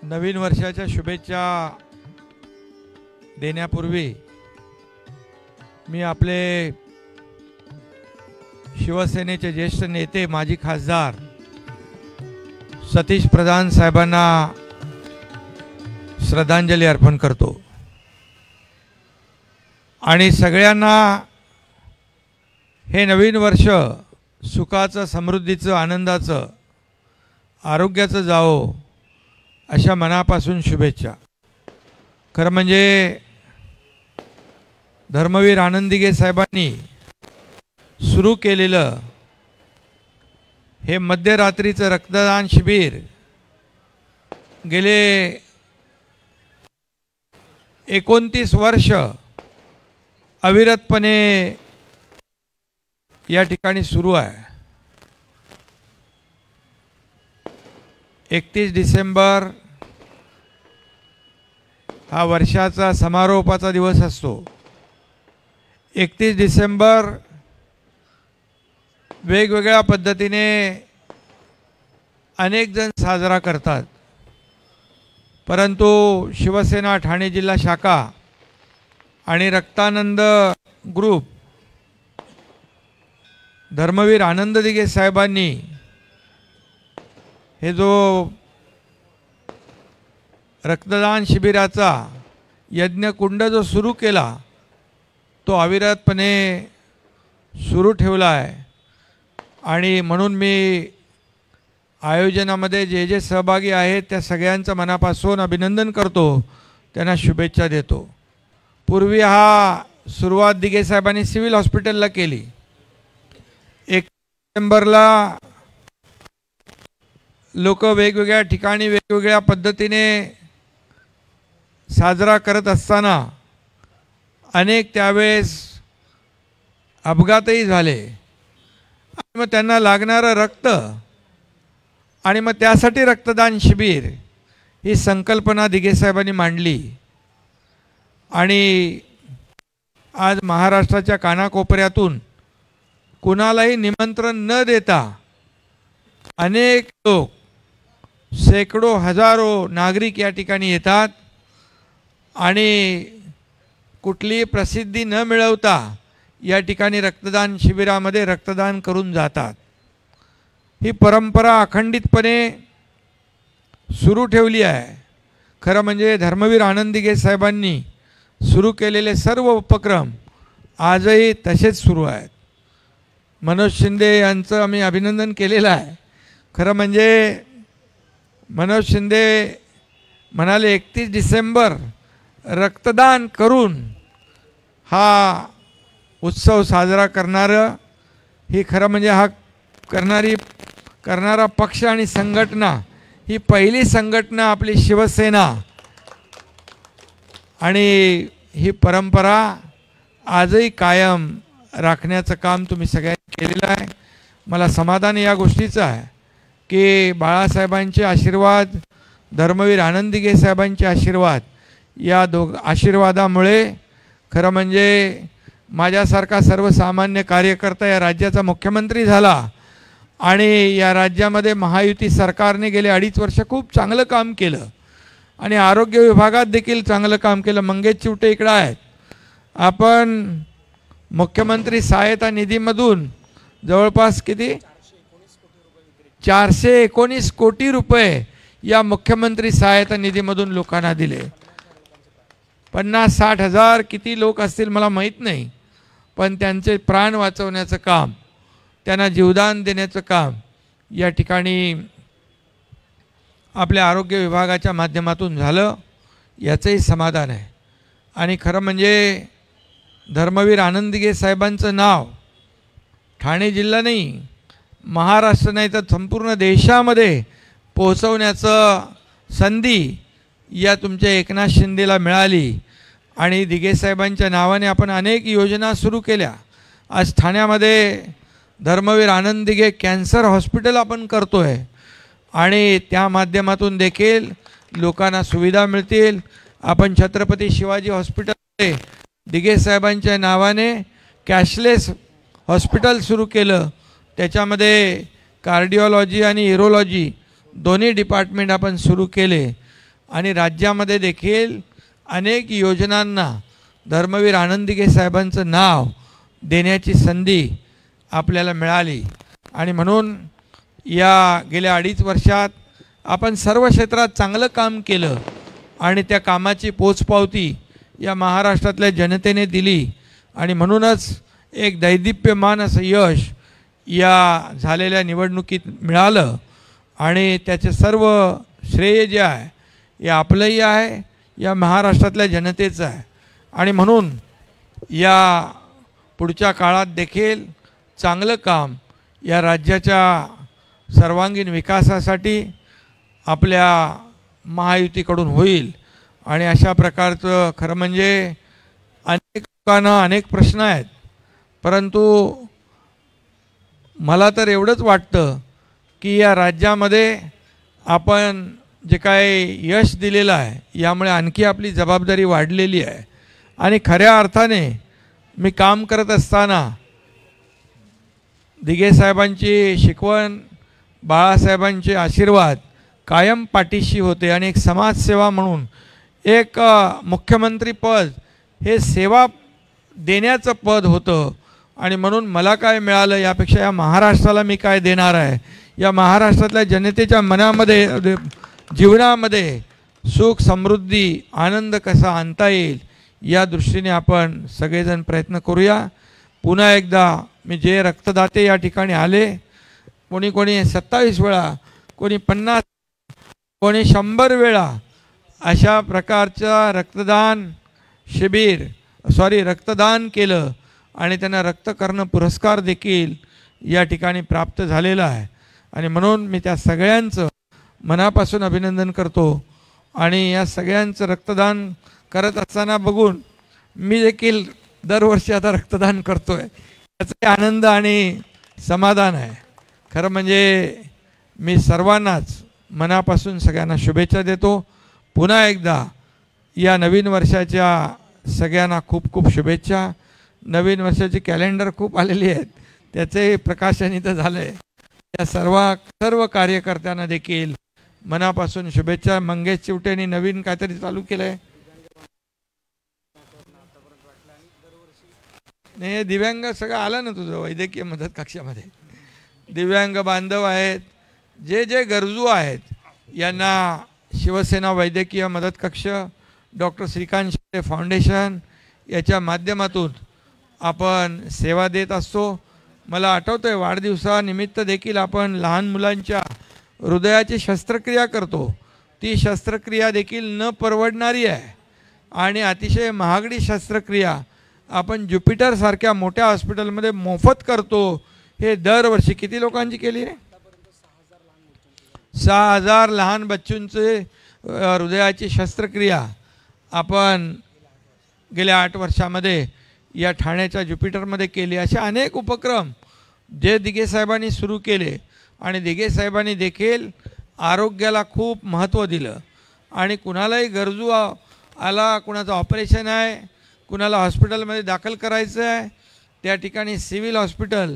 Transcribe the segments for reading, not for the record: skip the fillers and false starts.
नवीन वर्षाच्या शुभेच्छा देण्यापूर्वी मी आपले शिवसेनेचे ज्येष्ठ नेते माजी खासदार सतीश प्रधान साहेबांना श्रद्धांजली अर्पण करतो आणि सगळ्यांना हे नवीन वर्ष सुखाचं, समृद्धीचं, आनंदाचं, आरोग्याचं जावो अशा मनापासून शुभेच्छा। खरं म्हणजे धर्मवीर आनंद दिघे साहेबांनी सुरू केलेलं हे मध्यरात्रीचं रक्तदान शिबिर गेले 29 वर्ष अविरतपणे या ठिकाणी सुरू आहे। 31 डिसेंबर हा वर्षाचा समारोपाचा दिवस असतो। 31 डिसेंबर वेगवेगळ्या पद्धतीने अनेक जण साजरा करतात, परंतु शिवसेना ठाणे जिल्हा शाखा आणि रक्तानंद ग्रुप धर्मवीर आनंद दिघे साहेबांनी हे जो रक्तदान शिबिराचा यज्ञकुंड जो सुरू केला तो अविरतपणे सुरू ठेवला आहे आणि म्हणून मी आयोजनामध्ये जे जे सहभागी आहेत त्या सगळ्यांचं मनापासून अभिनंदन करतो, त्यांना शुभेच्छा देतो। पूर्वी हा सुरुवात दिघे साहेबांनी सिव्हिल हॉस्पिटलला केली। 1 डिसेंबरला लोक वेगवेगळ्या ठिकाणी वेगवेगळ्या पद्धतीने साजरा करत असताना अनेक त्यावेळेस अपघातही झाले आणि मग त्यांना लागणारं रक्त आणि मग त्यासाठी रक्तदान शिबिर ही संकल्पना दिघे साहेबांनी मांडली आणि आज महाराष्ट्राच्या कानाकोपऱ्यातून कुणालाही निमंत्रण न देता अनेक लोक, शेकडो हजारो नागरिक या ठिकाणी येतात आणि कुठलीही प्रसिद्धी न मिळवता या ठिकाणी रक्तदान शिबिरामध्ये रक्तदान करून जातात। ही परंपरा अखंडितपणे सुरू ठेवली आहे। खरं म्हणजे धर्मवीर आनंद दिघे साहेबांनी सुरू केलेले सर्व उपक्रम आजही तसेच सुरू आहेत। मनोज शिंदे यांचं आम्ही अभिनंदन केलेलं आहे। खरं म्हणजे मनोज शिंदे म्हणाले 31 डिसेंबर रक्तदान करून हा उत्सव साजरा करणारं ही खरं म्हणजे हा करणारा पक्ष आणि संघटना ही पहिली संघटना आपली शिवसेना आणि ही परंपरा आजही कायम राखण्याचं काम तुम्ही सगळ्यांनी केलेलं आहे। मला समाधान या गोष्टीचं आहे की बाळासाहेबांचे आशीर्वाद, धर्मवीर आनंद दिघे साहेबांचे आशीर्वाद, या आशीर्वादामुळे खरं म्हणजे माझ्यासारखा सर्वसामान्य कार्यकर्ता या राज्याचा मुख्यमंत्री झाला आणि या राज्यामध्ये महायुती सरकारने गेले 2.5 वर्ष खूप चांगलं काम केलं आणि आरोग्य विभागात देखील चांगलं काम केलं। मंगेश चिवटे इकडे आहेत। आपण मुख्यमंत्री सहायता निधीमधून जवळपास किती 419 कोटी रुपये या मुख्यमंत्री सहायता निधीमधून लोकांना दिले। 50-60 हजार किती लोक असतील मला माहीत नाही, पण त्यांचे प्राण वाचवण्याचं काम, त्यांना जीवदान देण्याचं काम या ठिकाणी आपल्या आरोग्य विभागाच्या माध्यमातून झालं, याचंही समाधान आहे। आणि खरं म्हणजे धर्मवीर आनंद दिघे साहेबांचं नाव ठाणे जिल्हा नाही, महाराष्ट्र नाही तर संपूर्ण देशामध्ये पोहोचवण्याचं संधी या तुमच्या एकनाथ शिंदेला मिळाली आणि दिघे साहेबांच्या नावाने आपण अनेक योजना सुरू केल्या। आज ठाण्यामध्ये धर्मवीर आनंद दिघे कॅन्सर हॉस्पिटल आपण करतोय आणि त्या माध्यमातून देखील लोकांना सुविधा मिळतील। आपण छत्रपती शिवाजी हॉस्पिटलमध्ये दिघे साहेबांच्या नावाने कॅशलेस हॉस्पिटल सुरू केलं, त्याच्यामध्ये कार्डिओलॉजी आणि यूरोलॉजी दोन्ही डिपार्टमेंट आपण सुरू केले आणि राज्यामध्ये देखील अनेक योजनांना धर्मवीर आनंदीगे साहेबांचं नाव देण्याची संधी आपल्याला मिळाली. आणि म्हणून या गेल्या 2.5 वर्षात आपण सर्व क्षेत्रात चांगलं काम केलं आणि त्या कामाची पोचपावती या महाराष्ट्रातल्या जनतेने दिली. आणि म्हणूनच एक दैदिप्यमान असं यश या झालेल्या निवडणुकीत मिळालं. आणि त्याचे सर्व श्रेय जे आहे हे आपलंही आहे, या महाराष्ट्रातल्या जनतेचं आहे. आणि म्हणून या पुढच्या काळात देखील चांगलं काम या राज्याच्या सर्वांगीण विकासासाठी आपल्या महायुतीकडून होईल. आणि अशा प्रकारचं खरं म्हणजे अनेक लोकांना अनेक प्रश्न आहेत, परंतु मला तर एवढंच वाटतं की या राज्यामध्ये आपण जे काय यश दिलेलं आहे यामुळे आणखी आपली जबाबदारी वाढलेली आहे. आणि खऱ्या अर्थाने मी काम करत असताना दिघे साहेबांची शिकवण, बाळासाहेबांचे आशीर्वाद कायम पाठीशी होते. आणि एक समाजसेवा म्हणून एक मुख्यमंत्री पद हे सेवा देण्याचं पद होतं. आणि म्हणून मला काय मिळालं यापेक्षा या महाराष्ट्राला मी काय देणार आहे, या महाराष्ट्रातल्या जनतेच्या मनामध्ये, जीवनामध्ये सुख, समृद्धी, आनंद कसा आणता येईल या दृष्टीने आपण सगळेजण प्रयत्न करूया. पुन्हा एकदा मी जे रक्तदाते या ठिकाणी आले, कोणी 27 वेळा, कोणी 50, कोणी 100 वेळा अशा प्रकारचा रक्तदान केलं आणि त्यांना रक्तकर्ण पुरस्कार देखील या ठिकाणी प्राप्त झालेला आहे. आणि म्हणून मी त्या सगळ्यांचं मनापासून अभिनंदन करतो. आणि या सगळ्यांचं रक्तदान करत असताना बघून मी देखील दरवर्षी आता रक्तदान करतो आहे, याचा आनंद आणि समाधान आहे. खरं म्हणजे मी सर्वांनाच मनापासून सगळ्यांना शुभेच्छा देतो. पुन्हा एकदा या नवीन वर्षाच्या सगळ्यांना खूप खूप शुभेच्छा. नवीन वर्षाची कॅलेंडर खूप आलेली आहेत, त्याचे प्रकाशन इथं झालं आहे. या सर्व कार्यकर्त्यांना देखील मनापासून शुभेच्छा. मंगेश चिवटेंनी नवीन काहीतरी चालू केलं आहे. नाही, हे दिव्यांग सगळं आलं ना तुझं वैद्यकीय मदत कक्षामध्ये. दिव्यांग बांधव आहेत, जे गरजू आहेत यांना शिवसेना वैद्यकीय मदत कक्ष, डॉक्टर श्रीकांत शिंदे फाउंडेशन याच्या माध्यमातून आपण सेवा देत असतो. मला आठवतं आहे वाढदिवसानिमित्त देखील आपण लहान मुलांच्या हृदयाची शस्त्रक्रिया करतो. ती शस्त्रक्रिया देखील न परवडणारी आहे आणि अतिशय महागडी शस्त्रक्रिया आपण ज्युपिटरसारख्या मोठ्या हॉस्पिटलमध्ये मोफत करतो. हे दरवर्षी किती लोकांची केली रे? 6,000 लहान बच्चूंचे हृदयाची शस्त्रक्रिया आपण गेल्या 8 वर्षामध्ये या ठाण्याच्या ज्युपिटरमध्ये केली. असे अनेक उपक्रम जे दिघे साहेबांनी सुरू केले आणि दिघे साहेबांनी देखील आरोग्याला खूप महत्त्व दिलं. आणि कुणालाही गरजू आला, कुणाचं ऑपरेशन आहे, कुणाला हॉस्पिटलमध्ये दाखल करायचं आहे, त्या ठिकाणी सिव्हिल हॉस्पिटल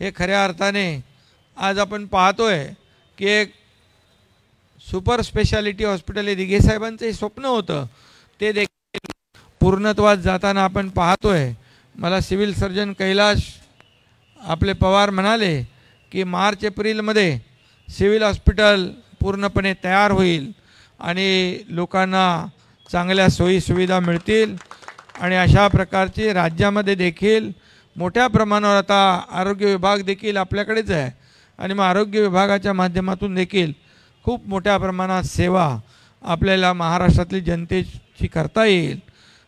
हे खऱ्या अर्थाने आज आपण पाहतो आहे की एक सुपर स्पेशालिटी हॉस्पिटल हे दिघे साहेबांचंही स्वप्न होतं, ते देखील पूर्णत्वात जाताना आपण पाहतो आहे. मला सिव्हिल सर्जन कैलाश आपले पवार म्हणाले की मार्च एप्रिलमध्ये सिव्हिल हॉस्पिटल पूर्णपणे तयार होईल आणि लोकांना चांगल्या सोयीसुविधा मिळतील. आणि अशा प्रकारची राज्यामध्ये देखील मोठ्या प्रमाणावर आता आरोग्य विभाग देखील आपल्याकडेच आहे आणि मग आरोग्य विभागाच्या माध्यमातून देखील खूप मोठ्या प्रमाणात सेवा आपल्याला महाराष्ट्रातली जनतेची करता येईल.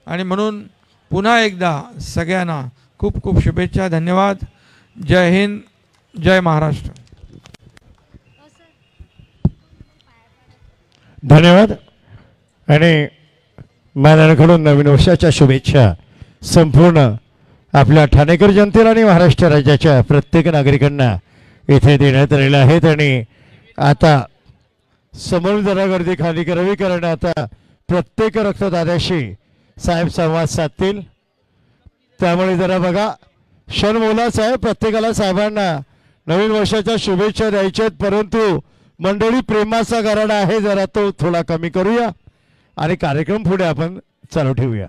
आणि म्हणून पुन्हा एकदा सगळ्यांना खूप खूप शुभेच्छा. धन्यवाद. जय हिंद, जय महाराष्ट्र. धन्यवाद. आणि माझ्याकडून नवीन वर्षाच्या शुभेच्छा संपूर्ण आपल्या ठाणेकर जनतेला आणि महाराष्ट्र राज्याच्या प्रत्येक नागरिकांना इथे देण्यात आलेल्या आहेत. आणि आता समोर जरा गर्दी खाली करावी, कारण आता प्रत्येक रक्तदात्याशी साहेब संवाद साधतील. त्यामुळे जरा बघा, क्षण मोलाचा आहे. प्रत्येकाला साहेबांना नवीन वर्षाच्या शुभेच्छा द्यायच्या आहेत, परंतु मंडळी प्रेमाचा गराडा आहे, जरा तो थोडा कमी करूया. आणि कार्यक्रम पुढे आपण चालू ठेवूया.